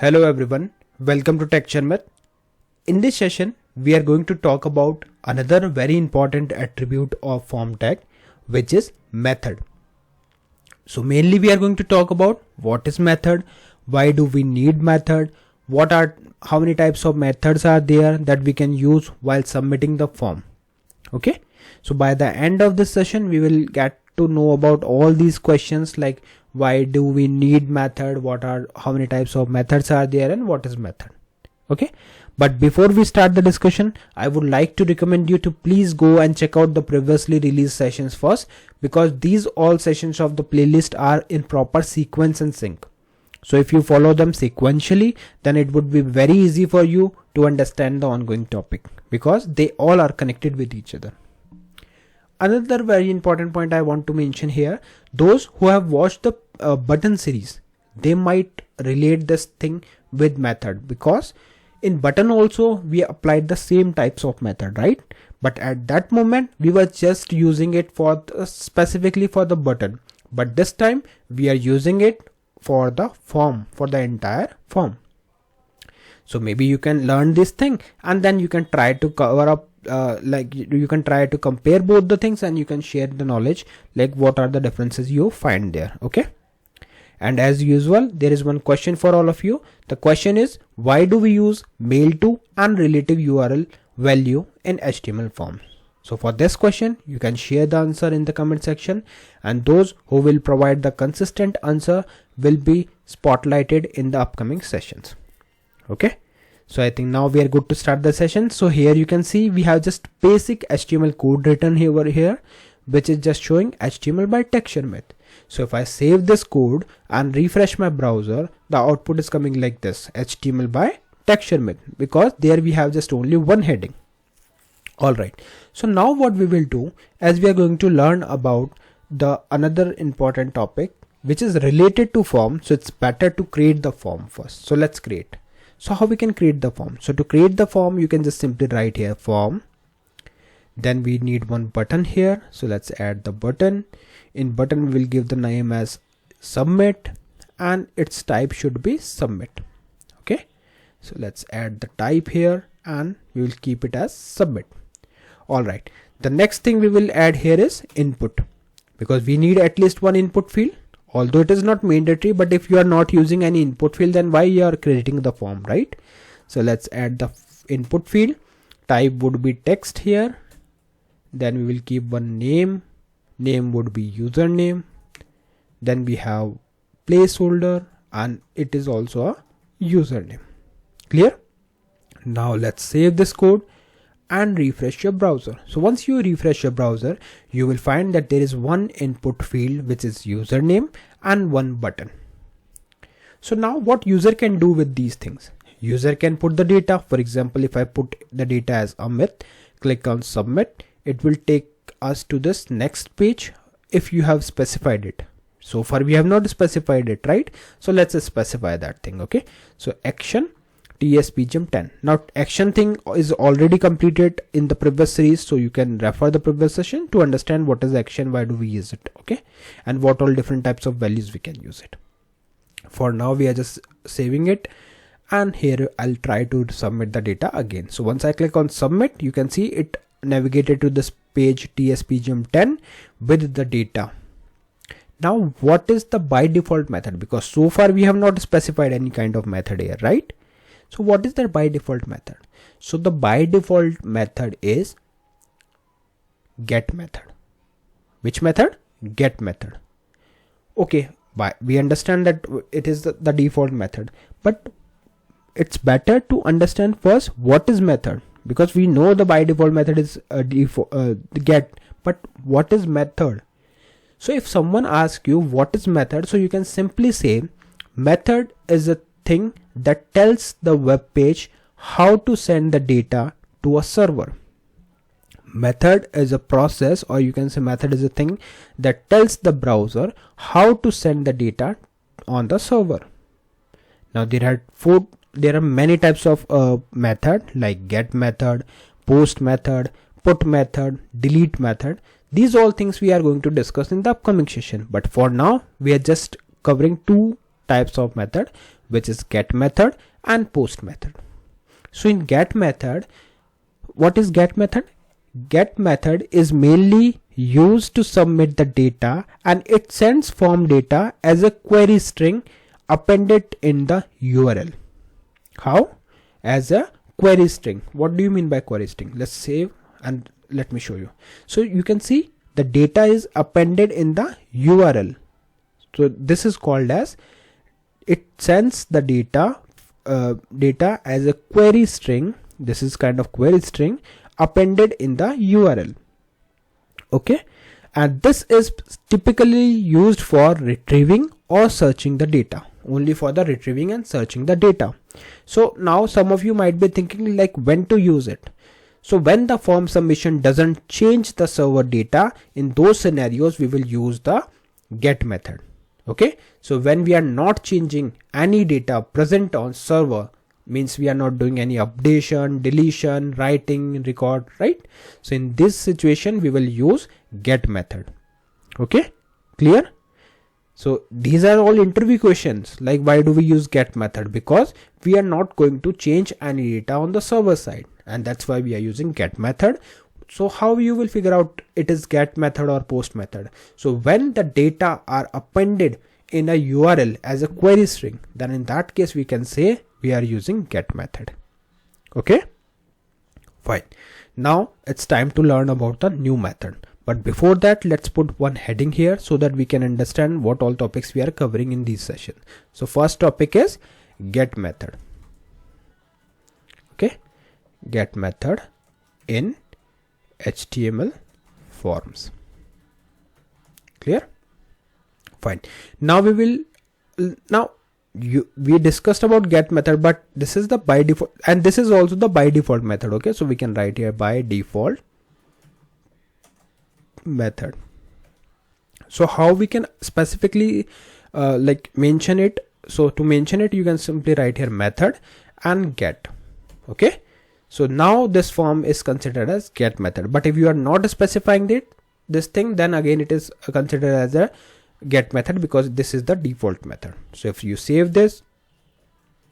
Hello everyone, welcome to Sharmit. In this session, we are going to talk about another very important attribute of form tag, which is method. So mainly we are going to talk about what is method, why do we need method, how many types of methods are there that we can use while submitting the form. Okay, so by the end of this session, we will get to know about all these questions like why do we need method, how many types of methods are there, and what is method. Okay, but before we start the discussion, I would like to recommend you to please go and check out the previously released sessions first, because these all sessions of the playlist are in proper sequence and sync. So if you follow them sequentially, then it would be very easy for you to understand the ongoing topic, because they all are connected with each other. Another very important point I want to mention here, those who have watched the button series, they might relate this thing with method, because in button also we applied the same types of method, right? But at that moment we were just using it for specifically for the button, but this time we are using it for the form, for the entire form. So maybe you can learn this thing and then you can try to cover up you can try to compare both the things, and you can share the knowledge like what are the differences you find there. Okay, and as usual, there is one question for all of you. The question is, why do we use mail to and relative URL value in HTML forms? So for this question, you can share the answer in the comment section, and those who will provide the consistent answer will be spotlighted in the upcoming sessions. Okay, so I think now we are good to start the session. So here you can see we have just basic HTML code written over here, which is just showing HTML by Sharmit. So if I save this code and refresh my browser, the output is coming like this: HTML by Sharmit, because there we have just only one heading. Alright, so now what we will do, as we are going to learn about the another important topic which is related to form, so it's better to create the form first. So let's create. So how we can create the form? So to create the form, you can just simply write here form. Then we need one button here. So let's add the button. In button, we will give the name as submit, and its type should be submit. Okay. So let's add the type here, and we will keep it as submit. All right. The next thing we will add here is input, because we need at least one input field. Although it is not mandatory, but if you are not using any input field, then why you are creating the form, right? So let's add the input field. Type would be text here. Then we will keep one name. Name would be username. Then we have placeholder, and it is also a username. Clear? Now let's save this code and refresh your browser. So once you refresh your browser, you will find that there is one input field which is username and one button. So now what user can do with these things? User can put the data. For example, if I put the data as Amit, click on submit, it will take us to this next page if you have specified it. So far we have not specified it, right? So let's specify that thing. Okay, so action TSPGM10. Now action thing is already completed in the previous series, so you can refer the previous session to understand what is action, why do we use it, okay, and what all different types of values we can use it. For now we are just saving it, and here I'll try to submit the data again. So once I click on submit, you can see it navigated to this page TSPGM10 with the data. Now what is the by default method? Because so far we have not specified any kind of method here, right? So what is the by default method? So the by default method is get method. Which method? Get method. Okay, we understand that it is the default method, but it's better to understand first what is method, because we know the by default method is get, but what is method? So if someone asks you what is method, so you can simply say method is a thing that tells the web page how to send the data to a server. Method is a process, or you can say method is a thing that tells the browser how to send the data on the server. Now there are many types of method, like get method, post method, put method, delete method. These all things we are going to discuss in the upcoming session, but for now we are just covering two types of method, which is get method and post method. So in get method, what is get method? Get method is mainly used to submit the data, and it sends form data as a query string appended in the URL. How? As a query string. What do you mean by query string? Let's save and let me show you. So you can see the data is appended in the URL. So this is called as, it sends the data as a query string. This is kind of query string appended in the URL. Okay, and this is typically used for retrieving or searching the data, only for the retrieving and searching the data. So now some of you might be thinking like when to use it. So when the form submission doesn't change the server data, in those scenarios we will use the get method. Okay, so when we are not changing any data present on server, means we are not doing any updation, deletion, writing, record, right? So in this situation we will use get method. Okay, clear? So these are all interview questions, like why do we use get method? Because we are not going to change any data on the server side, and that's why we are using get method. So how you will figure out it is get method or post method? So when the data are appended in a URL as a query string, then in that case we can say we are using get method. Okay, fine. Now it's time to learn about the new method. But before that, let's put one heading here so that we can understand what all topics we are covering in this session. So first topic is get method. Okay, get method in HTML forms. Clear? Fine. Now we will, we discussed about get method, but this is the by default, and this is also the by default method. Okay, so we can write here by default method. So how we can specifically like mention it? So to mention it, you can simply write here method and get. Okay, so now this form is considered as get method, but if you are not specifying this thing, then again it is considered as a get method, because this is the default method. So if you save this,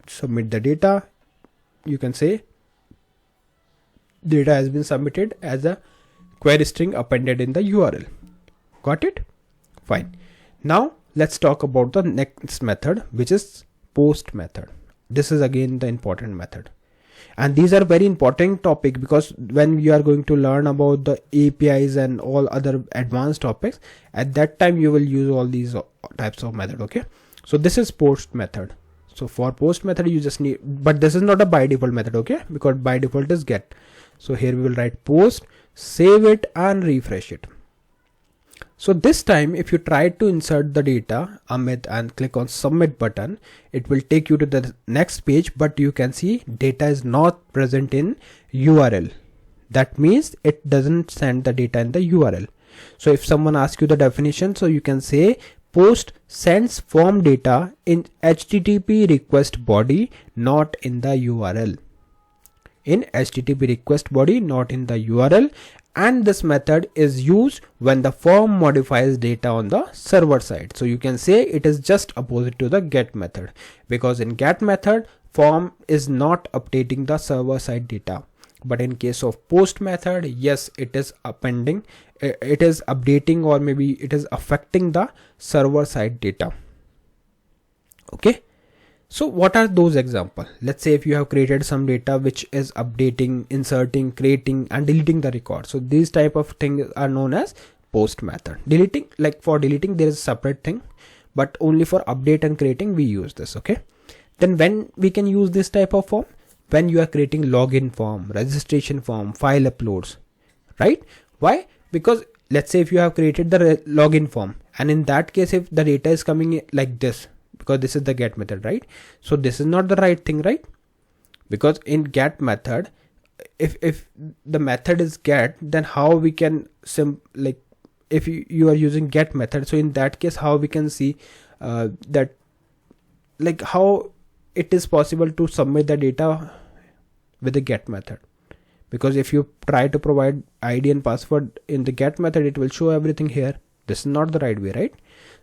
submit the data, you can say data has been submitted as a query string appended in the URL. Got it? Fine. Now let's talk about the next method, which is post method. This is again the important method, and these are very important topic, because when you are going to learn about the APIs and all other advanced topics, at that time you will use all these types of method. Okay, so this is post method. So for post method you just need, but this is not a by default method. Okay, because by default is get. So here we will write post, save it and refresh it. So this time if you try to insert the data Amit and click on submit button, it will take you to the next page, but you can see data is not present in URL. That means it doesn't send the data in the URL. So if someone asks you the definition, so you can say post sends form data in HTTP request body, not in the URL. In HTTP request body, not in the URL. And this method is used when the form modifies data on the server side. So you can say it is just opposite to the get method, because in get method form is not updating the server side data, but in case of post method, yes, it is appending, it is updating, or maybe it is affecting the server side data. Okay, so what are those examples? Let's say if you have created some data which is updating, inserting, creating and deleting the record. So these type of things are known as post method. Deleting, like for deleting there is a separate thing, but only for update and creating we use this. Okay, then when we can use this type of form? When you are creating login form, registration form, file uploads, right? Why? Because let's say if you have created the login form, and in that case if the data is coming like this, because this is the get method, right? So this is not the right thing, right? Because in get method, if the method is get, then how we can like if you are using get method, so in that case how we can see that, like how it is possible to submit the data with the get method? Because if you try to provide ID and password in the get method, it will show everything here. This is not the right way, right?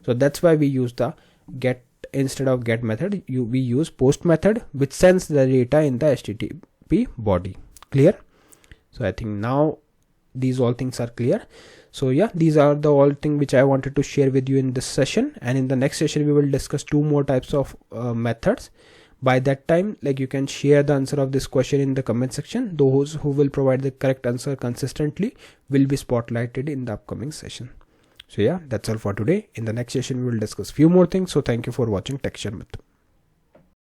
So that's why we use the get instead of get method, we use post method, which sends the data in the HTTP body. Clear? So I think now these all things are clear. So yeah, these are the all things which I wanted to share with you in this session, and in the next session we will discuss 2 more types of methods. By that time, like, you can share the answer of this question in the comment section. Those who will provide the correct answer consistently will be spotlighted in the upcoming session. So yeah, that's all for today. In the next session we will discuss few more things. So thank you for watching Tech Sharmit.